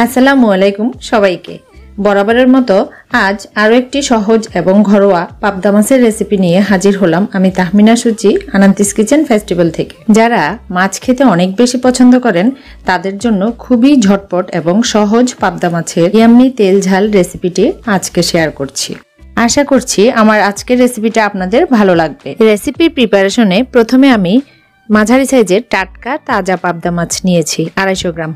আসসালামু আলাইকুম সবাইকে। বরাবরের মতো আজ আরও একটি সহজ এবং ঘরোয়া পাবদা মাছের রেসিপি নিয়ে হাজির হলাম আমি তাহমিনা সুচি আনান্তিস কিচেন ফেস্টিভ্যাল থেকে। যারা মাছ খেতে অনেক বেশি পছন্দ করেন তাদের জন্য খুবই ঝটপট এবং সহজ পাবদা মাছের ইয়াম্মি তেল ঝাল রেসিপিটি আজকে শেয়ার করছি। আশা করছি আমার আজকের রেসিপিটা আপনাদের ভালো লাগবে। রেসিপির প্রিপারেশনে প্রথমে আমি মাঝারি সাইজের টাটকা তাজা পাবদা মাছ নিয়েছি 250 গ্রাম,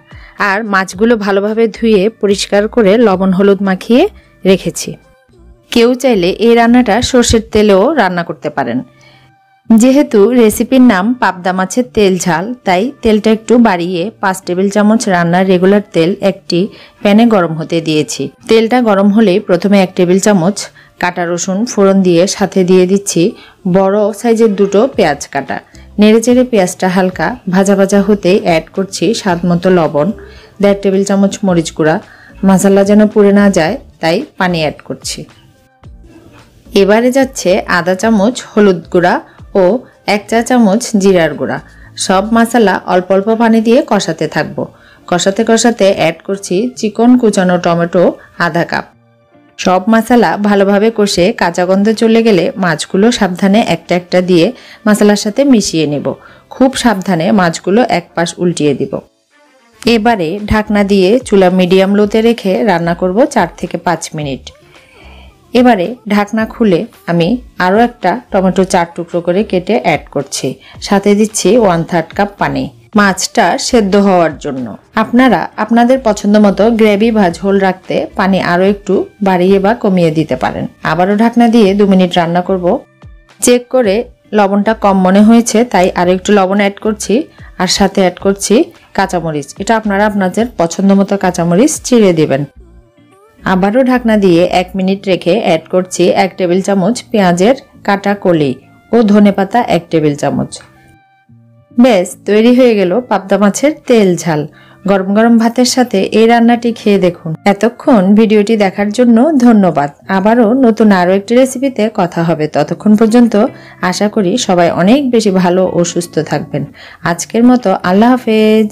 আর মাছগুলো ভালোভাবে ধুয়ে পরিষ্কার করে লবণ হলুদ মাখিয়ে রেখেছি। কেউ চাইলে এই রান্নাটা সর্ষের তেলেও রান্না করতে পারেন। যেহেতু রেসিপির নাম পাবদা মাছের তেল ঝাল, তাই তেলটা একটু বাড়িয়ে 5 টেবিল চামচ রান্নার রেগুলার তেল একটি প্যানে গরম হতে দিয়েছি। তেলটা গরম হলেই প্রথমে 1 টেবিল চামচ কাটা রসুন ফোড়ন দিয়ে সাথে দিয়ে দিচ্ছি বড় সাইজের 2টো পেঁয়াজ কাটা। নেড়েচেড়ে পেঁয়াজটা হালকা ভাজা ভাজা হতেই অ্যাড করছি স্বাদ মতো লবণ, 1.5 টেবিল চামচ মরিচ গুঁড়া। মশলা যেন পুড়ে না যায় তাই পানি অ্যাড করছি। এবারে যাচ্ছে আধা চামচ হলুদ গুঁড়া ও 1 চা চামচ জিরার গুঁড়া। সব মশলা অল্প অল্প পানি দিয়ে কষাতে থাকবো। কষাতে কষাতে অ্যাড করছি চিকন কুচানো টমেটো আধা কাপ। সব মশলা ভালোভাবে কষে কাঁচা গন্ধ চলে গেলে মাছগুলো সাবধানে একটা একটা দিয়ে মশলার সাথে মিশিয়ে নেব। খুব সাবধানে মাছগুলো এক পাশ উল্টিয়ে দিব। এবারে ঢাকনা দিয়ে চুলা মিডিয়াম লোতে রেখে রান্না করব 4 থেকে 5 মিনিট। এবারে ঢাকনা খুলে আমি আরও একটা টমেটো 4 টুকরো করে কেটে অ্যাড করছি। সাথে দিচ্ছি 1/3 কাপ পানি মাছটা সেদ্ধ হওয়ার জন্য। আপনারা আপনাদের পছন্দ মতো গ্রেভি বা ঝোল রাখতে পানি আরও একটু বাড়িয়ে বা কমিয়ে দিতে পারেন। আবারও ঢাকনা দিয়ে 2 মিনিট রান্না করব। চেক করে লবণটা কম মনে হয়েছে তাই আরও একটু লবণ অ্যাড করছি, আর সাথে অ্যাড করছি কাঁচামরিচ। এটা আপনারা আপনাদের পছন্দ মতো কাঁচামরিচ চিড়ে দেবেন। আবারও ঢাকনা দিয়ে 1 মিনিট রেখে অ্যাড করছি 1 টেবিল চামচ পেঁয়াজের কাটা কলি ও ধনেপাতা 1 টেবিল চামচ। বেশ, তৈরি হয়ে গেল পাবদা মাছের তেল ঝাল। গরম গরম ভাতের সাথে এই রান্নাটি খেয়ে দেখুন। এতক্ষণ ভিডিওটি দেখার জন্য ধন্যবাদ। আবারও নতুন আরও একটি রেসিপিতে কথা হবে। ততক্ষণ পর্যন্ত আশা করি সবাই অনেক বেশি ভালো ও সুস্থ থাকবেন। আজকের মতো আল্লাহ হাফেজ।